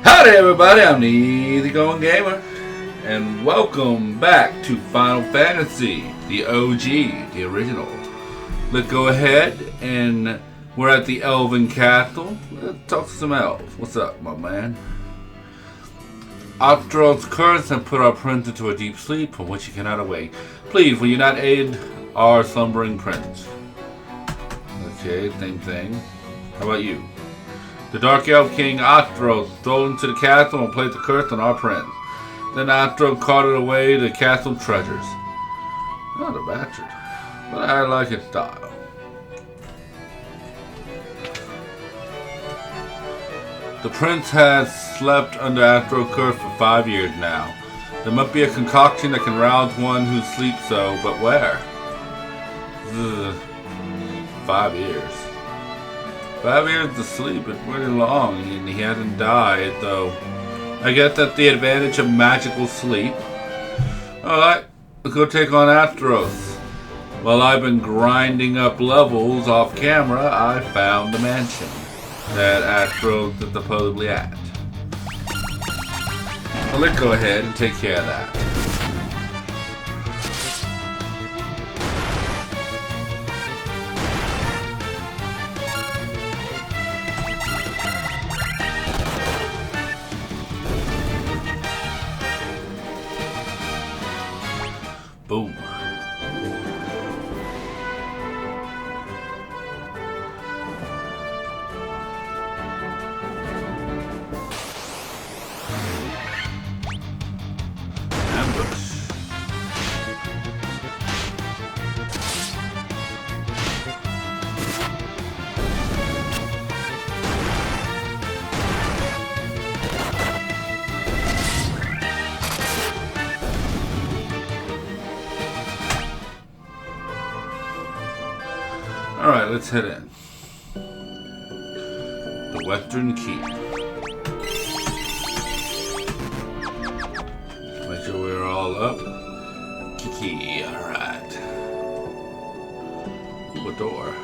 Howdy everybody, I'm the EasyGoing Gamer, and welcome back to Final Fantasy, the OG, the original. Let's go ahead and we're at the Elven Castle. Let's talk to some elves. What's up, my man? Octro's curse and put our prince into a deep sleep from which he cannot awake. Please, will you not aid our slumbering prince? Okay, same thing. How about you? The Dark Elf King Octro stole into the castle and placed the curse on our prince. Then Octro carted away the castle treasures. Not a bastard, but I like his style. The prince has slept under Octro's curse for 5 years now. There must be a concoction that can rouse one who sleeps so, but where? 5 years. 5 years to sleep is pretty long, and he hasn't died, though. I guess that's the advantage of magical sleep. Alright, let's go take on Astros. While I've been grinding up levels off camera, I found the mansion that Astros is supposedly at. So let's go ahead and take care of that. Boom. Ambush. Alright, let's head in. The Western Keep. Make sure we're all up. Kiki, alright. Ooh, a door.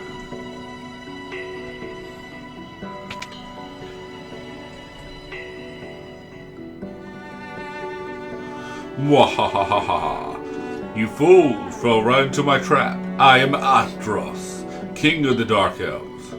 Mwahahaha! You fools fell right into my trap. I am Astros, King of the Dark Elves.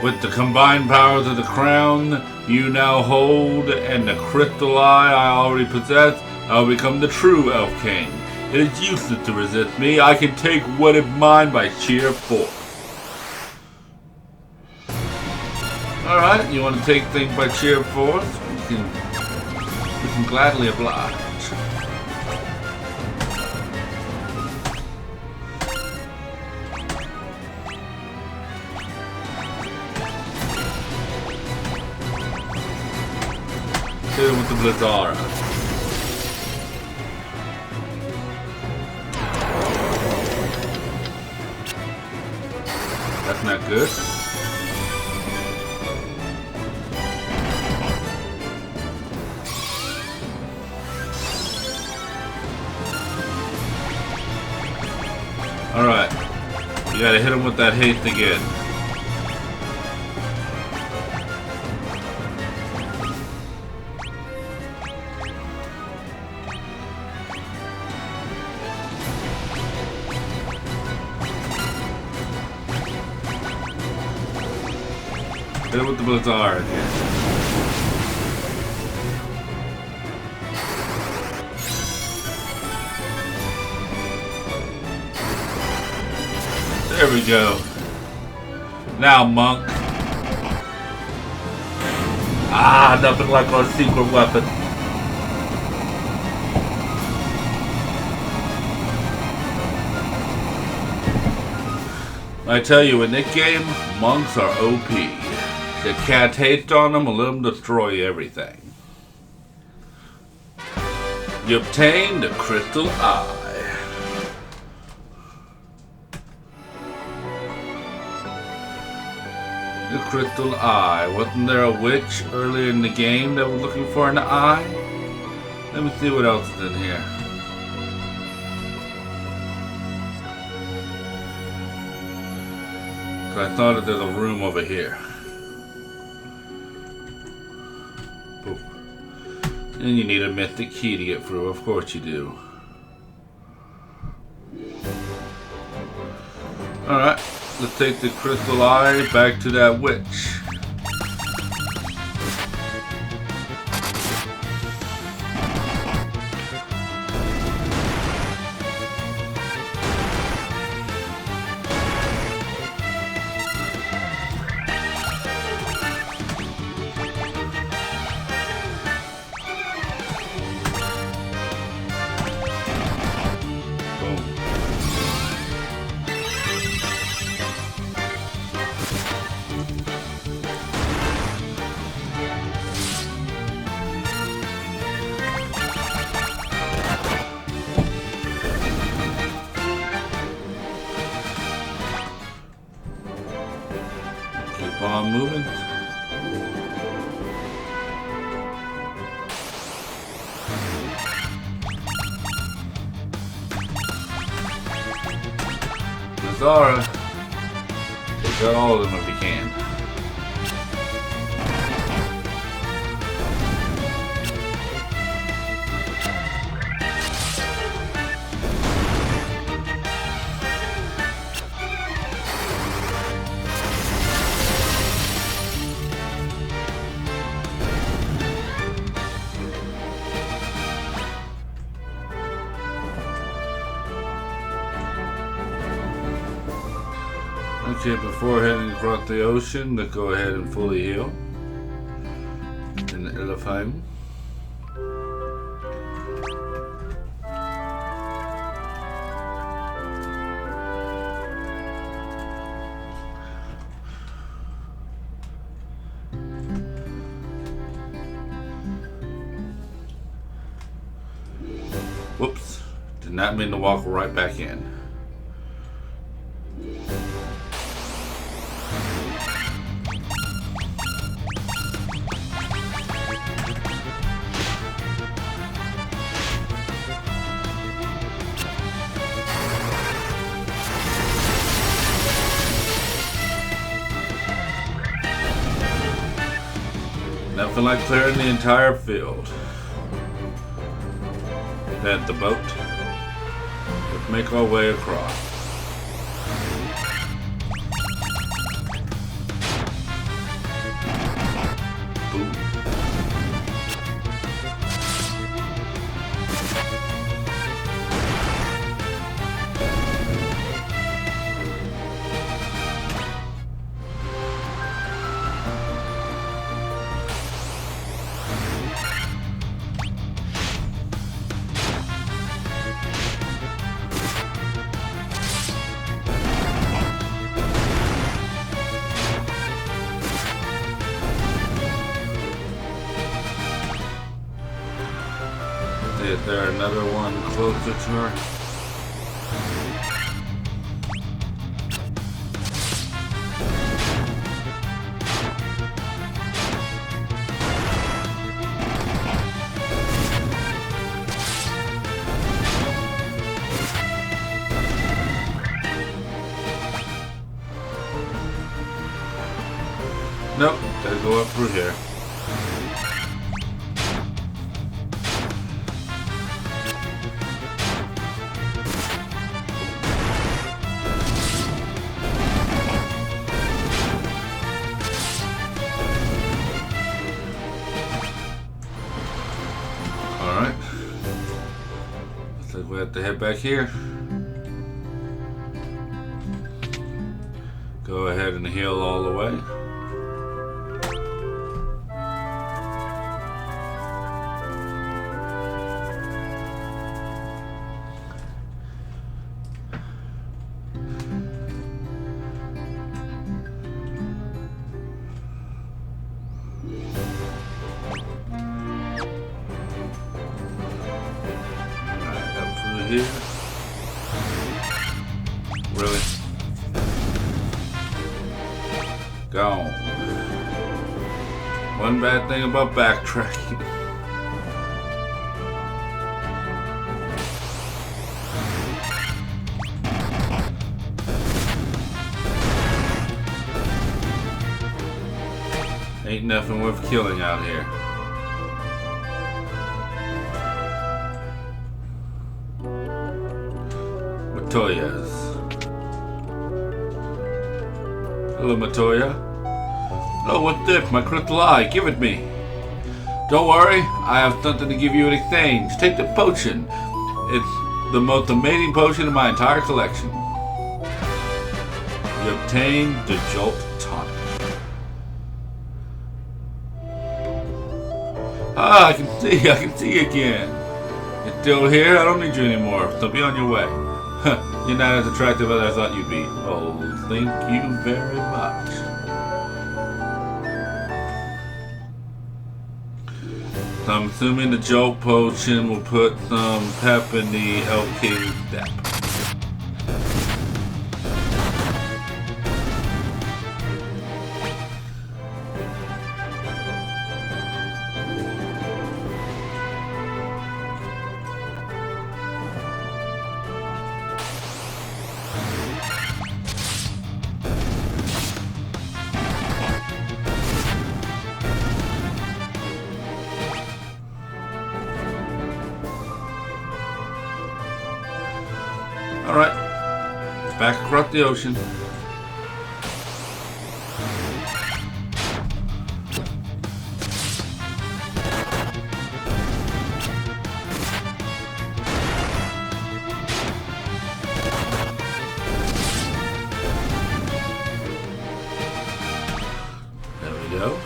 With the combined powers of the crown you now hold and the crystal eye I already possess, I'll become the true Elf King. It is useless to resist me. I can take what is mine by sheer force. Alright, you want to take things by sheer force? We can gladly oblige. Hit him with the Blizzara. That's not good. Alright, you gotta hit him with that haste again. Hit him with the Blizzard again. There we go. Now, monk. Ah, nothing like our secret weapon. I tell you, in this game, monks are OP. The cat haste on them will let them destroy everything. You obtain the crystal eye. The crystal eye. Wasn't there a witch earlier in the game that was looking for an eye? Let me see what else is in here. But I thought that there's a room over here. Boop. And you need a mythic key to get through. Of course you do. Alright, let's take the crystal eye back to that witch. Keep on moving. Zara, take out all of them if you can. Okay, before heading across the ocean, let's go ahead and fully heal in the Elefheim. Whoops, did not mean to walk right back in. Nothing like clearing the entire field. Then the boat. Let's make our way across. Boom. Is there another one closer to her? Nope, gotta go up through here. Alright. Looks like we have to head back here. Go ahead and heal all the way. Here. Really? Gone. One bad thing about backtracking. Ain't nothing worth killing out here. Matoyas. Hello, Matoya. Oh, what's this? My crystal eye. Give it me. Don't worry, I have something to give you in exchange. Take the potion. It's the most amazing potion in my entire collection. You obtain the Jolt Tonic. Ah, I can see you again. You're still here? I don't need you anymore, so be on your way. You're not as attractive as I thought you'd be. Oh, thank you very much. So I'm assuming the Jolt Potion will put some pep in the Elf King's step. Alright, back across the ocean. There we go.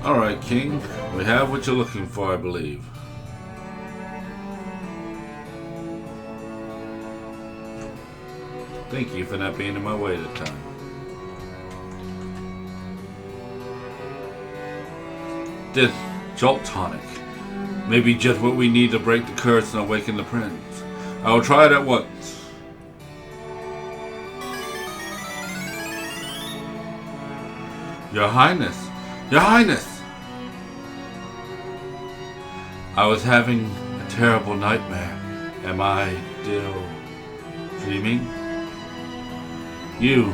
Alright, King. We have what you're looking for, I believe. Thank you for not being in my way that time. This Jolt Tonic may be just what we need to break the curse and awaken the prince. I will try it at once. Your Highness! Your Highness! I was having a terrible nightmare. Am I still dreaming? You're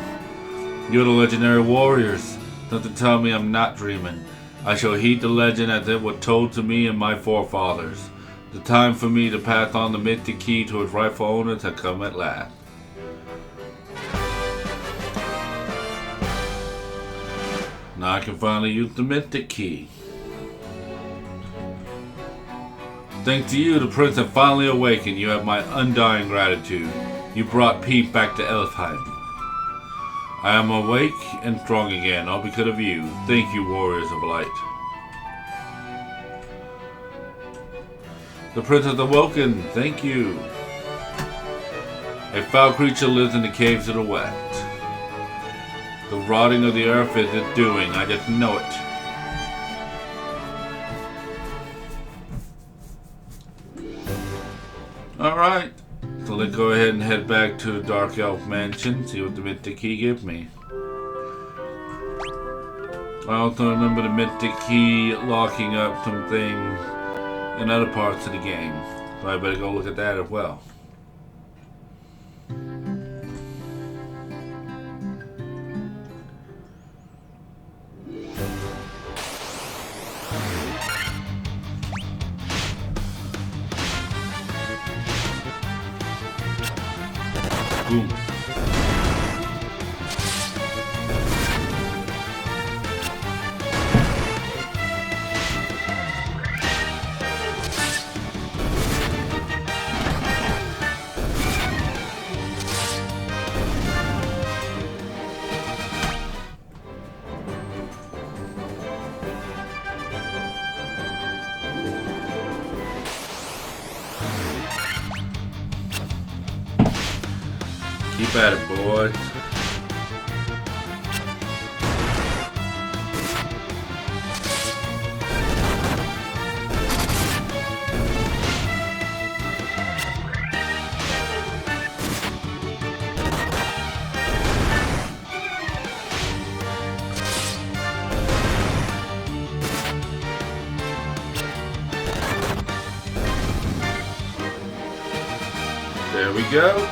the legendary warriors. Don't tell me I'm not dreaming. I shall heed the legend as it was told to me and my forefathers. The time for me to pass on the mystic key to its rightful owners has come at last. Now I can finally use the mystic key. Thanks to you, the prince has finally awakened. You have my undying gratitude. You brought peace back to Elfheim. I am awake and strong again, all because of you. Thank you, warriors of light. The prince has awoken. Thank you. A foul creature lives in the caves of the west. The rotting of the earth is its doing. I just know it. Alright, so let's go ahead and head back to the Dark Elf Mansion, see what the Mystic Key gives me. I also remember the Mystic Key locking up some things in other parts of the game, so I better go look at that as well. Boom. Keep at it, boys. There we go.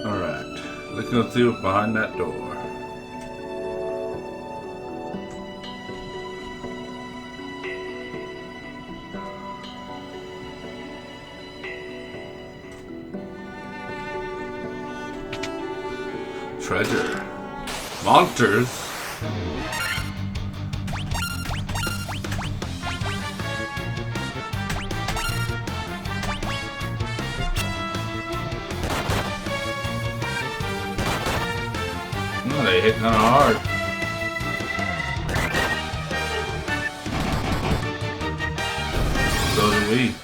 Alright, let's go see what's behind that door. Treasure. Monsters. They hit kind of hard. So do we.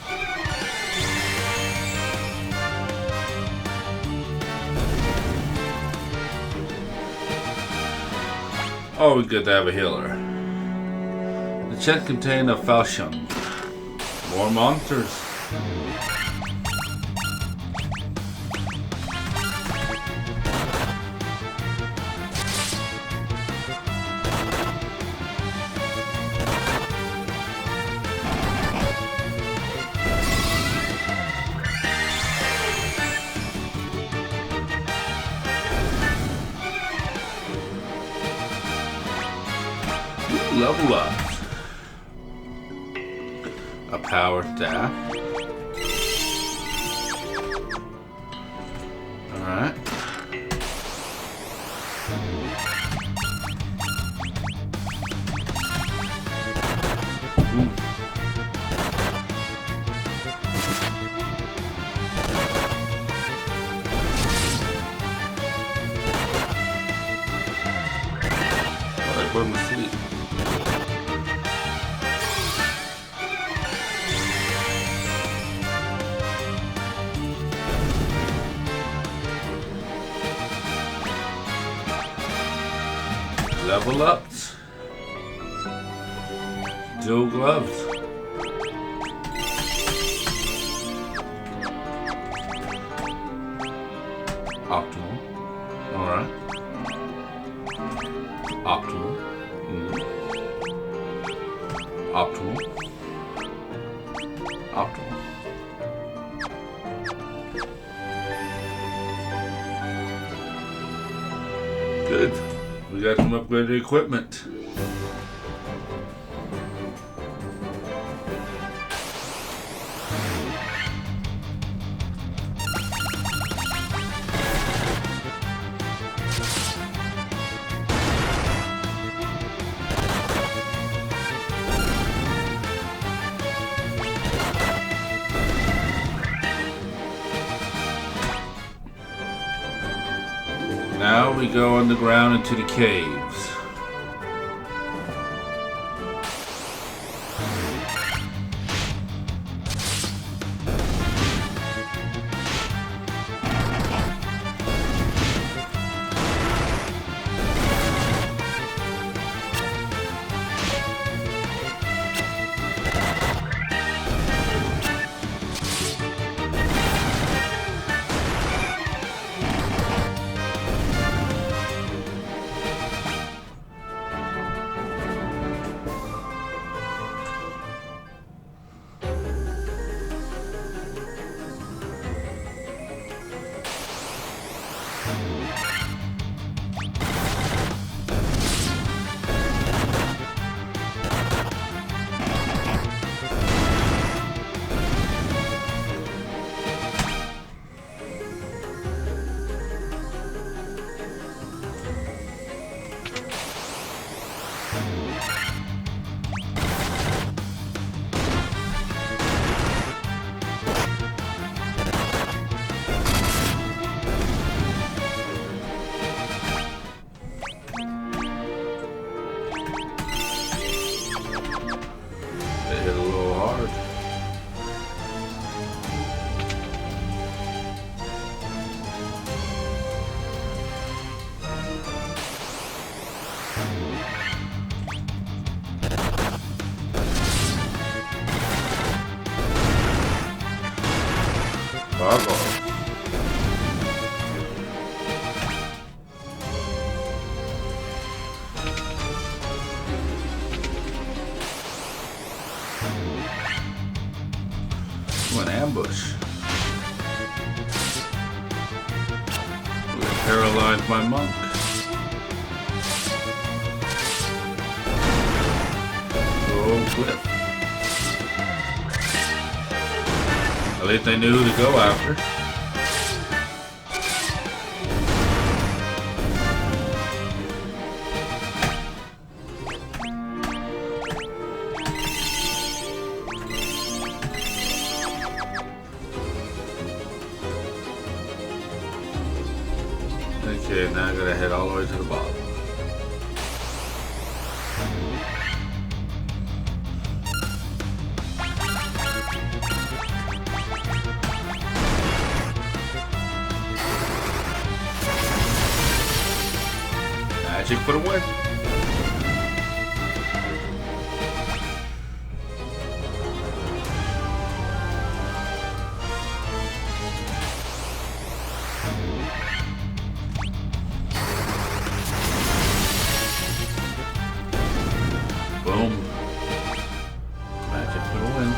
Always good to have a healer. The chest contained a falchion. More monsters. Level up. A power staff. Alright. I put him to sleep. Level ups. Dual gloves. Optimal. Alright. Optimal. Optimal. Optimal. Good. We got some upgraded equipment. Now we go underground into the caves. ambush. We paralyzed my monk. Oh, Cliff. At least they knew who to go after. Okay, now I gotta head all the way to the bottom. Magic for the win. Boom. Magic for the win.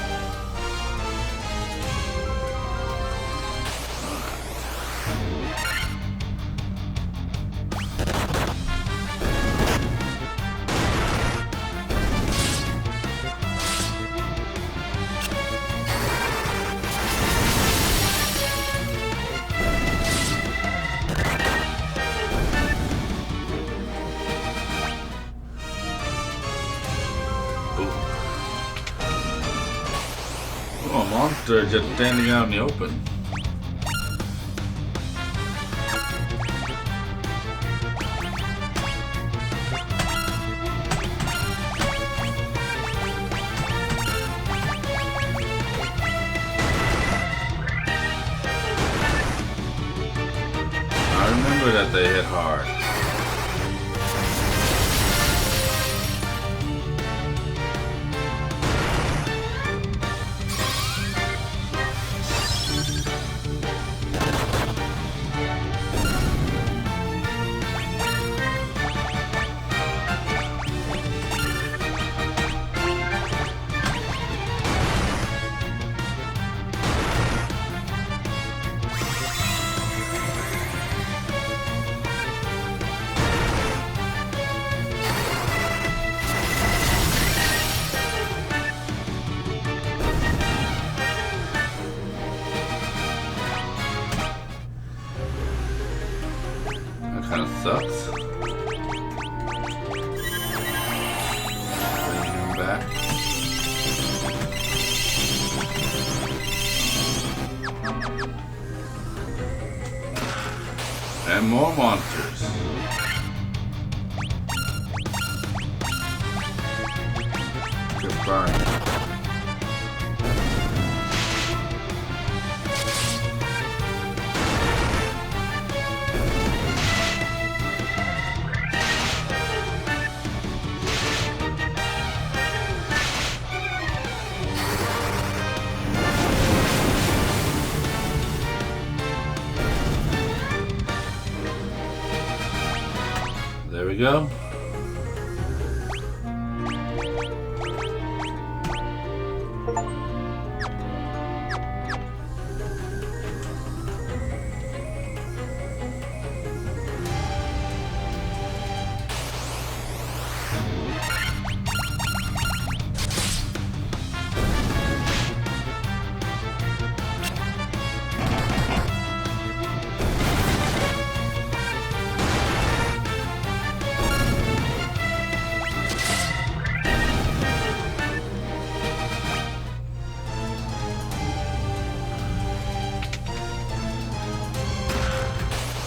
Oh, a monster just standing out in the open. I remember that they hit hard. Kind of sucks. Bring him back. And more monsters. Just burn. There we go.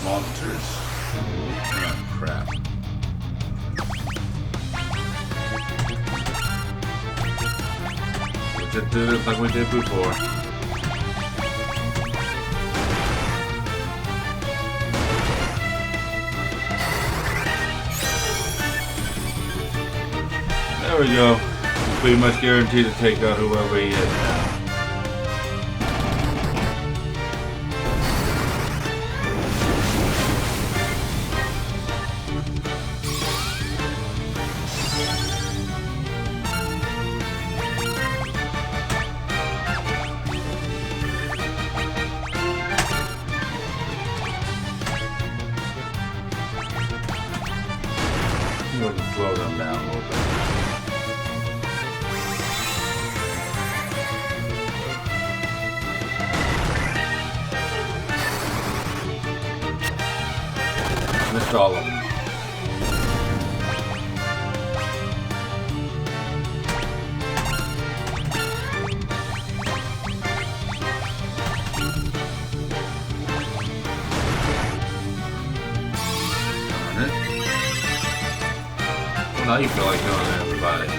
Monsters. Oh, crap. We just did it like we did before. There we go. We're pretty much guaranteed to take out whoever he is now. Almost all of them. Darn it. Well, now you feel like going to everybody.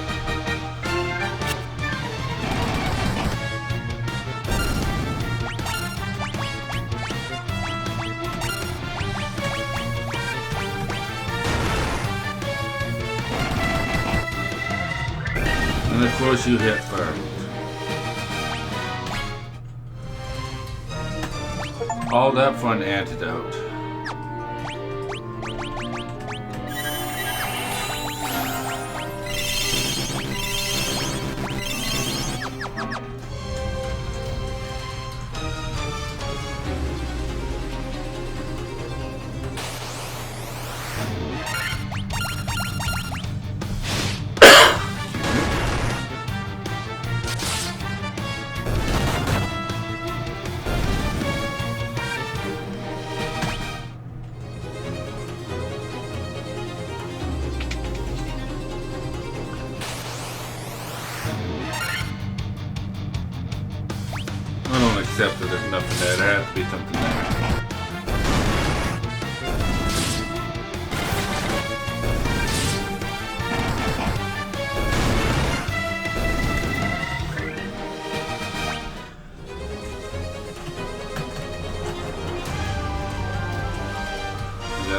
And of course you hit first. All that for an antidote. I don't accept that there's nothing there. There has to be something there.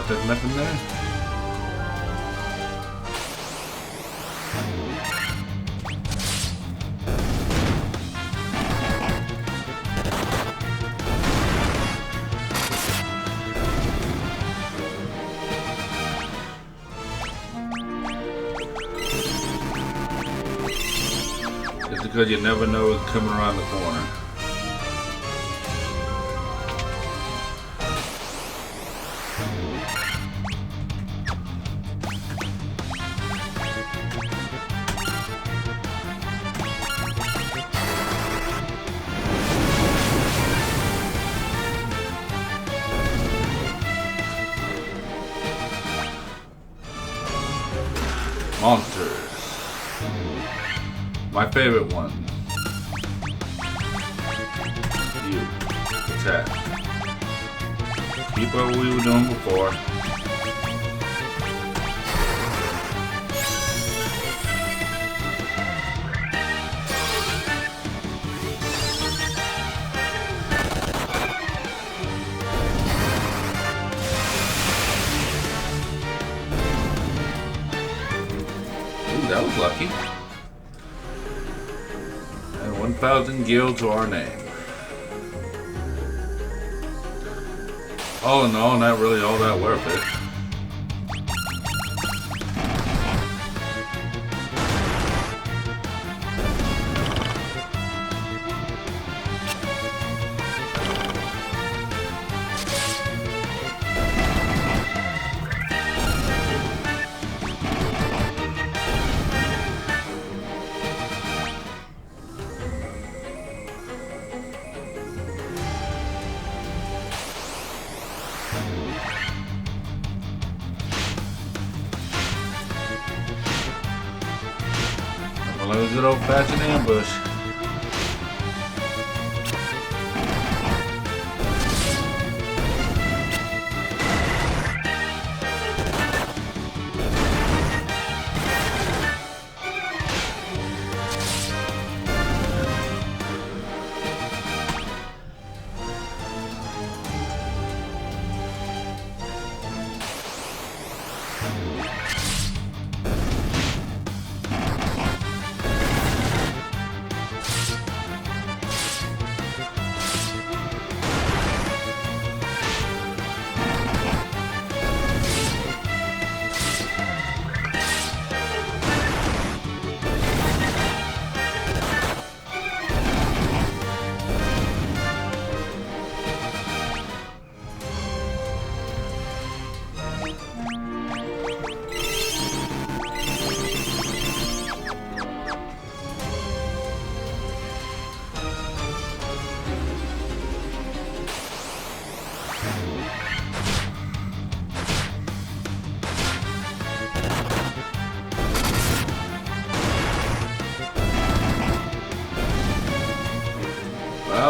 There's nothing there. Just because you never know it's coming around the corner. Monsters. My favorite one. You. Attack. Keep up what we were doing before. That was lucky. And 1,000 gil to our name. All in all, not really all that worth it. Well, it was a good old-fashioned ambush.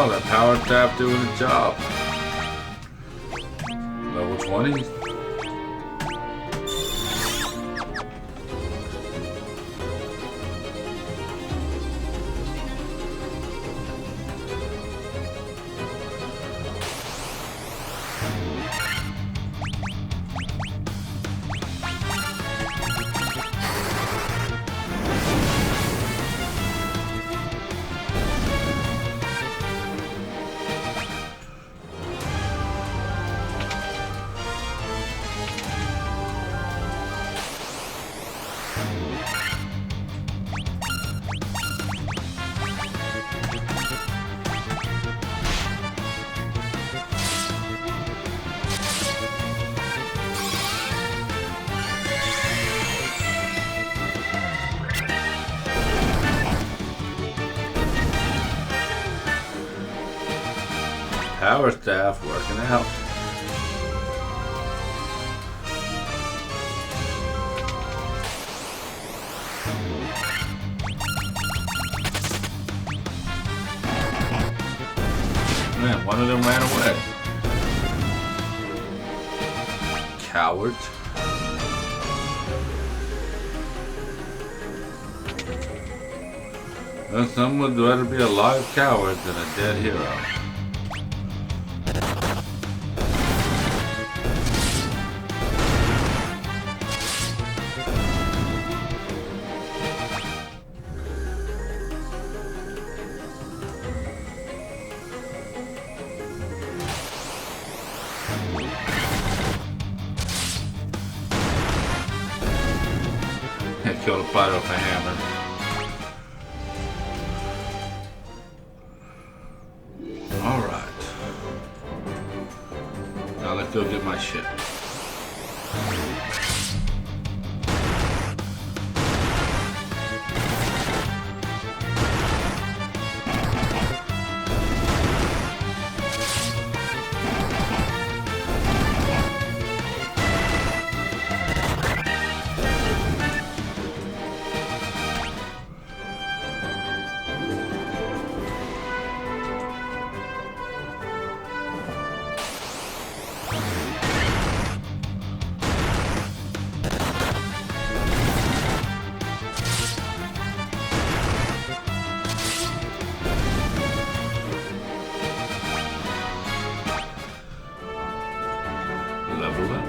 go, that power staff doing its job. Level 20. Power staff working out. Man, one of them ran away. Coward. Well, some would rather be a live coward than a dead hero. Kill the fighter with a hammer. Alright. Now let's go get my ship. Level up.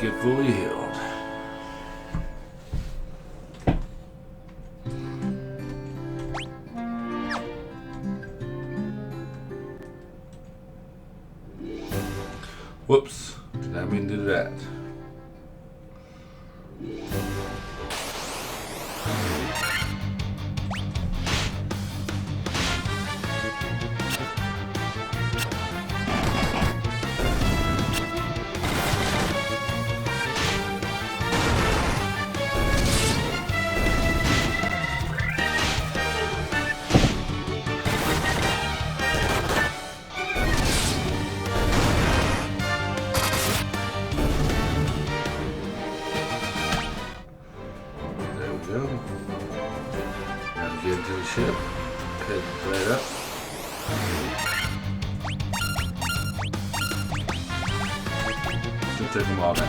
Get fully healed. Whoops, did I mean to do that? Now get into the ship. Head right up. Just take them all down.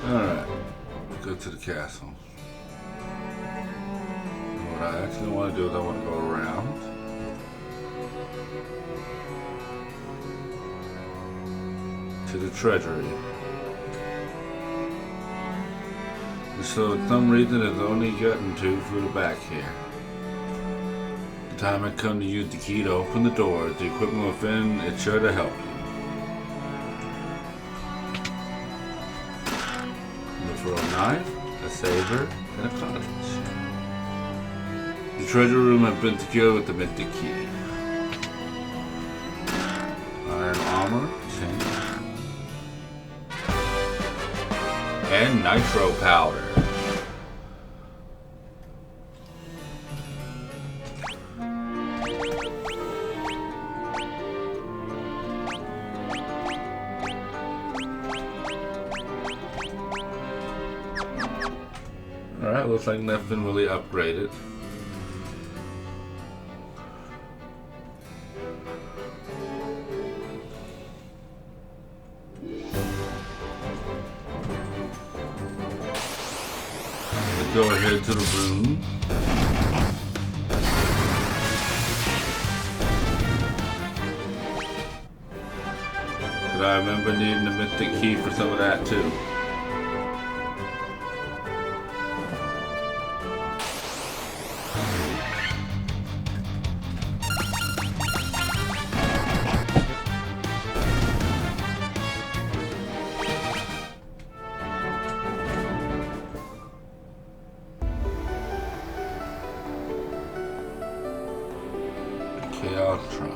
Alright, go to the castle. What I actually want to do is I want to go around. To the treasury. So for some reason it's only gotten two through the back here. The time I come to use the key to open the door, the equipment within it's sure to help you. Look for a knife, a saber, and a cartridge. The treasure room has been secured with the mystic key. Iron armor, chain, and nitro powder. Alright, looks like nothing really upgraded. Let's go ahead to the room. But I remember needing the mystic key for some of that too. Okay, I'll try.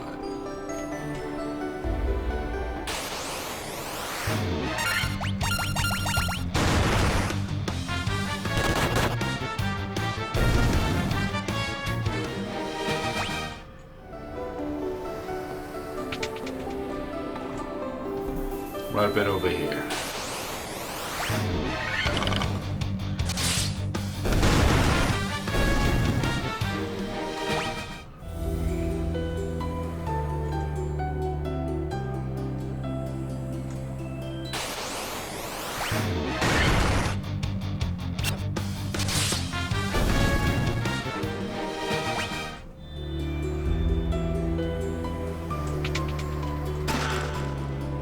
Right a bit over here.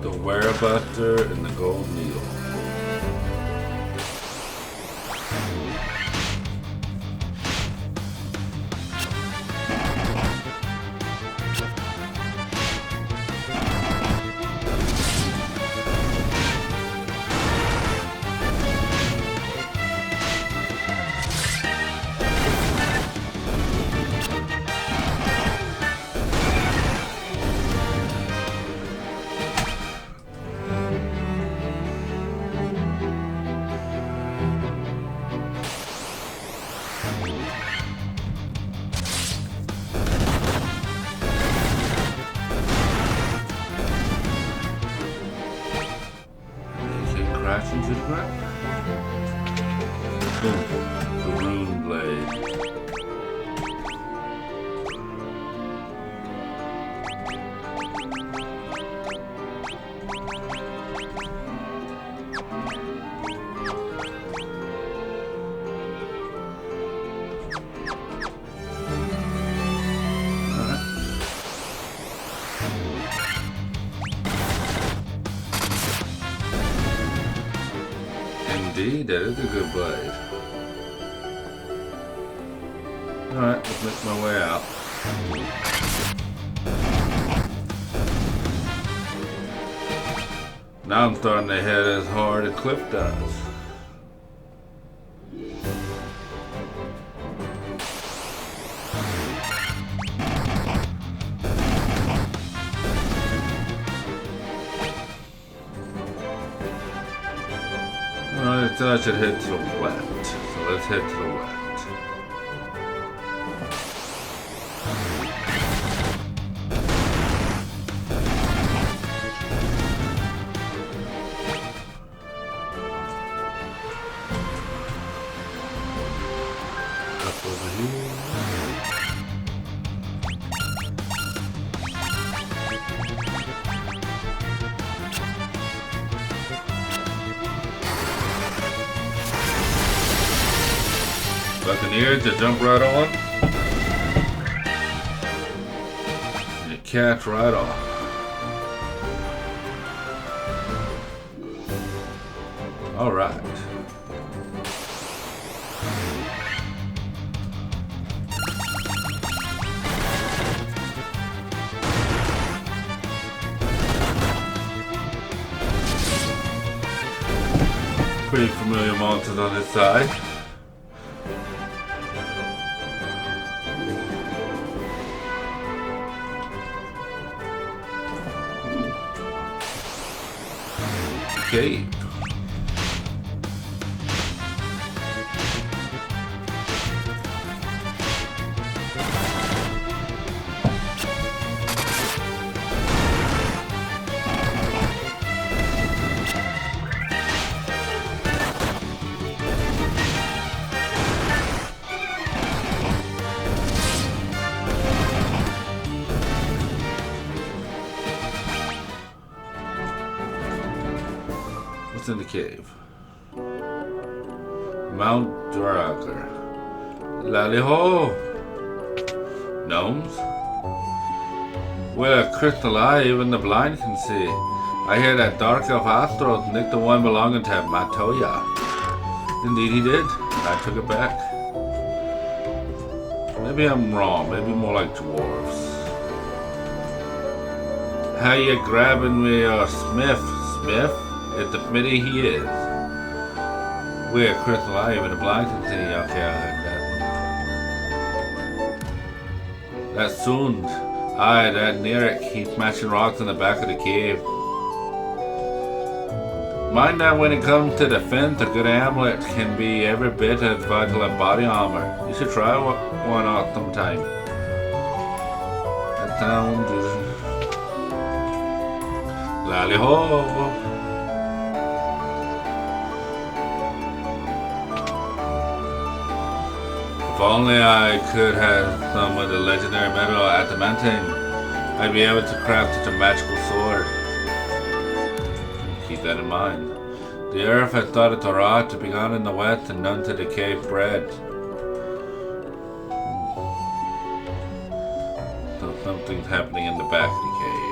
The Werebuster and the Gold Needle. Crash into the ground. Boom. The rune blade. Indeed, that is a good blade. Alright, let's make my way out. Now I'm starting to hit as hard as Cliff does. Alright, so I should head to the west. So let's head to the west. Up over here. Buccaneers to jump right on. cat right off. All right. Pretty familiar monsters on this side. Okay. What's in the cave? Mount Duraker. Lally-ho! Gnomes? Well, a crystal eye even the blind can see. I hear that dark elf Astro nicked the one belonging to Matoya. Indeed he did. I took it back. Maybe I'm wrong. Maybe more like dwarves. How you grabbing me, Smith? Smith? At the committee he is. We're crystal eye even the blind can see. Okay, I heard that one. That Sund. Aye, that Nerik. He's smashing rocks in the back of the cave. Mind that when it comes to defense, a good amulet can be every bit as vital as body armor. You should try one out sometime. That sounds lally-ho! If only I could have some of the legendary metal adamantine, I'd be able to craft such a magical sword. Keep that in mind. The earth has started to rot, to begun in the west and none to decay bread. So something's happening in the back of the cave.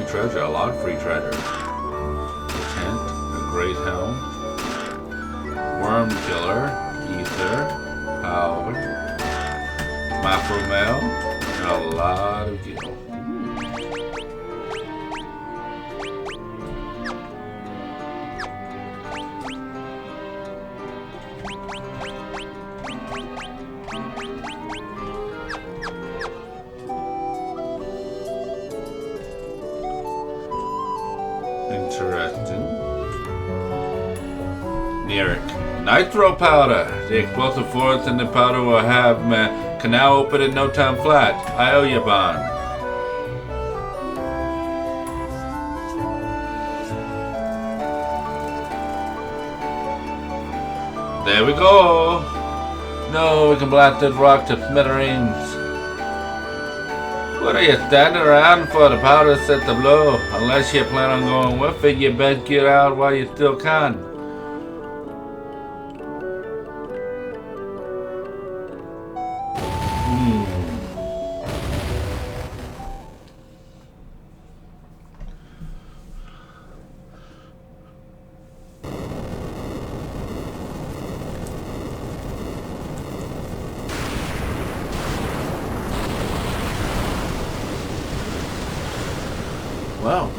Treasure, a lot of free treasure. A tent, a great helm, worm killer, ether, powder, macro mail, and a lot of gil. Interesting. Nerik. Nitro powder. The explosive force in the powder will have my canal open in no time flat. I owe you, bond. There we go. No, we can blast this rock to smithereens. What are you standing around for? The powder set to blow. Unless you plan on going with it, you best get out while you still can. Wow.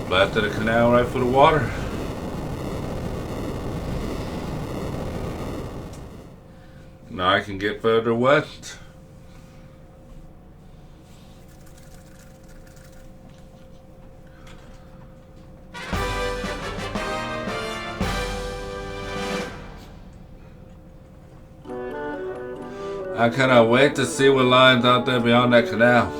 Blasted a canal right for the water. Now I can get further west. I cannot wait to see what lies out there beyond that canal.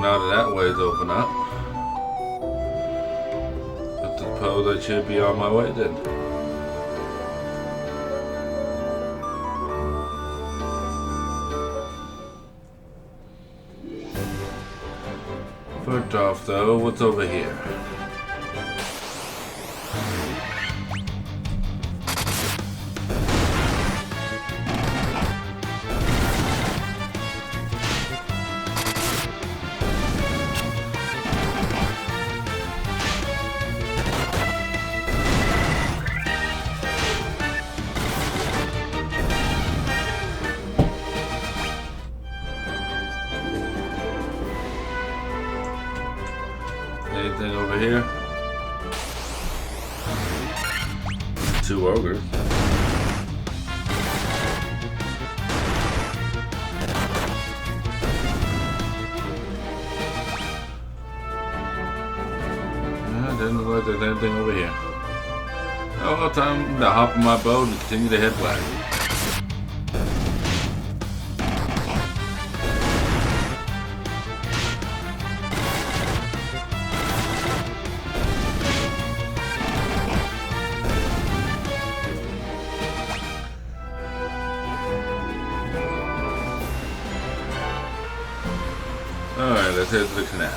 Now that that way's open up, I suppose I should be on my way then. First off, though, what's over here? Anything over here? Two ogres. Doesn't look like there's anything over here. Oh, well, time to hop on my boat and continue to head west. Alright, let's head to the canal.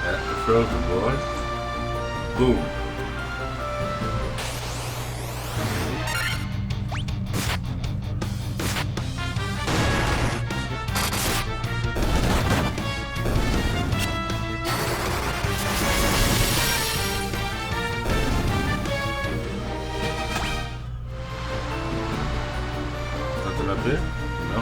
That's the frozen boy. Boom. Nothing up here? No.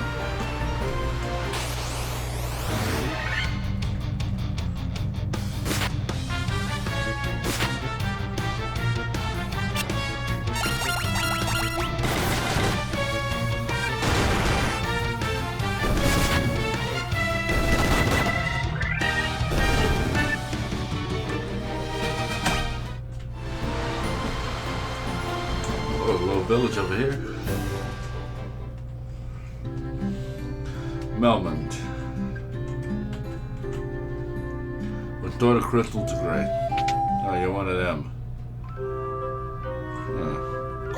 Oh, a little village over here. Melmond. Restore the crystal to gray. Oh, you're one of them.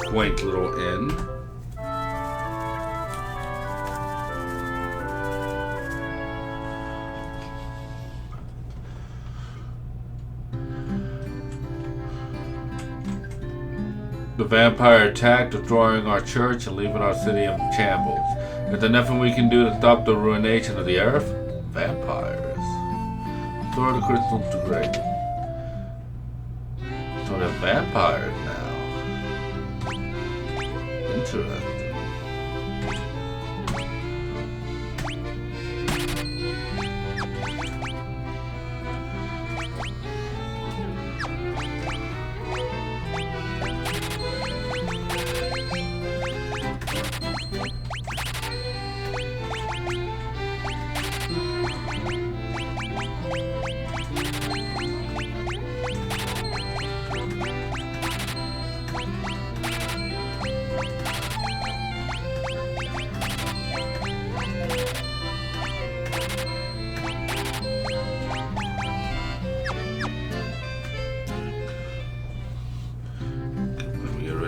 Quaint little inn. The vampire attacked, destroying our church and leaving our city in shambles. Is there nothing we can do to stop the ruination of the earth? Vampires. Restore the crystals to gray. So they're vampires now. Interesting.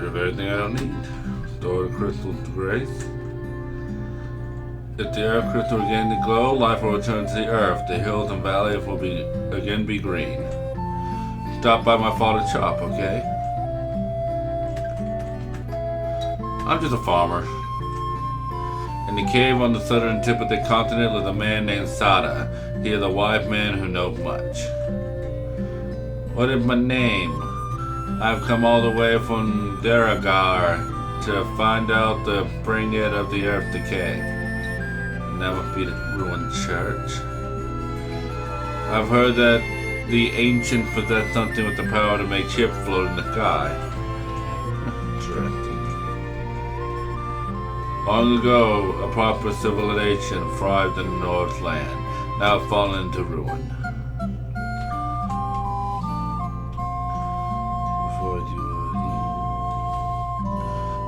Everything I don't need. Store the crystals to grace. If the earth crystal regain the glow, life will return to the earth. The hills and valleys will again be green. Stop by my father's shop, okay? I'm just a farmer. In the cave on the southern tip of the continent lives a man named Sada. He is a wise man who knows much. What is my name? I've come all the way from Deragar to find out the bring it of the earth decay. And that would be the ruined church. I've heard that the ancient possess something with the power to make ships float in the sky. Interesting. Long ago, a proper civilization thrived in the North land, now fallen into ruin.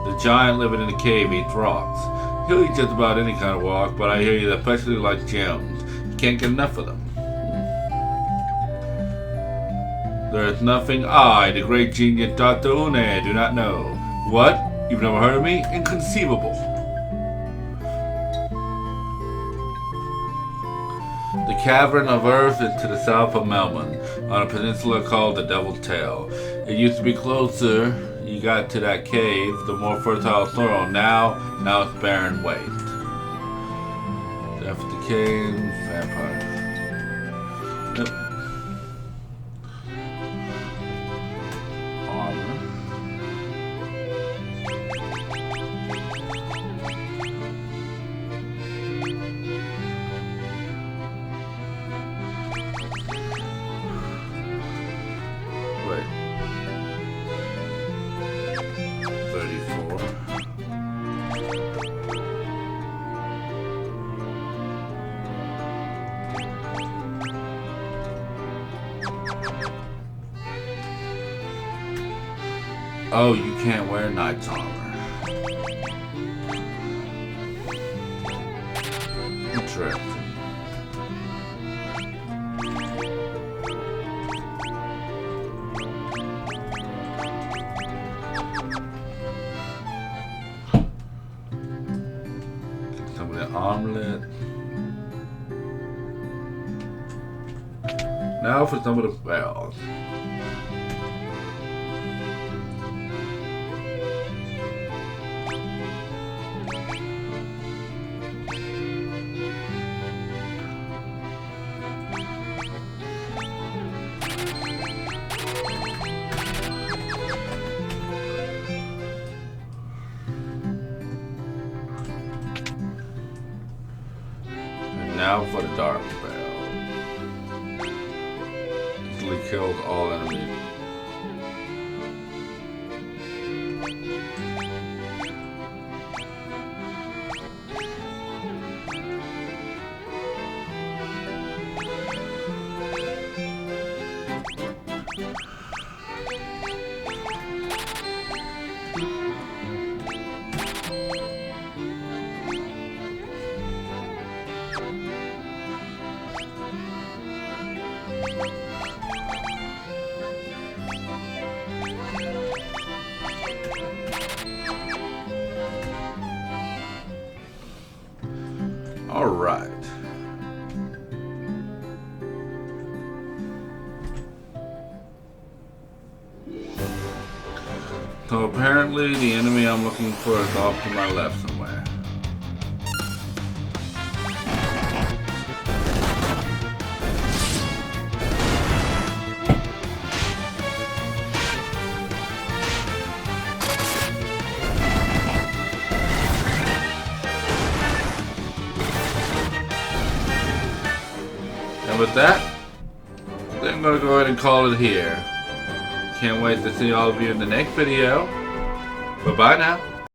The giant living in the cave eats rocks. He'll eat just about any kind of walk, but I hear you especially like gems. You can't get enough of them. There is nothing I, the great genius Dr. Une, do not know. What? You've never heard of me? Inconceivable. The cavern of Earth is to the south of Melbourne, on a peninsula called the Devil's Tail. It used to be closer you got to that cave, the more fertile soil. Now it's barren waste. Death decay, vampire. Yep. Armor. Wait. 34. Oh, you can't wear knight's armor. Interesting. Some of the armlet. Now for some of the bells. Now for the dark bell. Easily kills all enemies. All right. So apparently the enemy I'm looking for is off to my left somewhere. And with that, I'm going to go ahead and call it here. Can't wait to see all of you in the next video. Bye-bye now.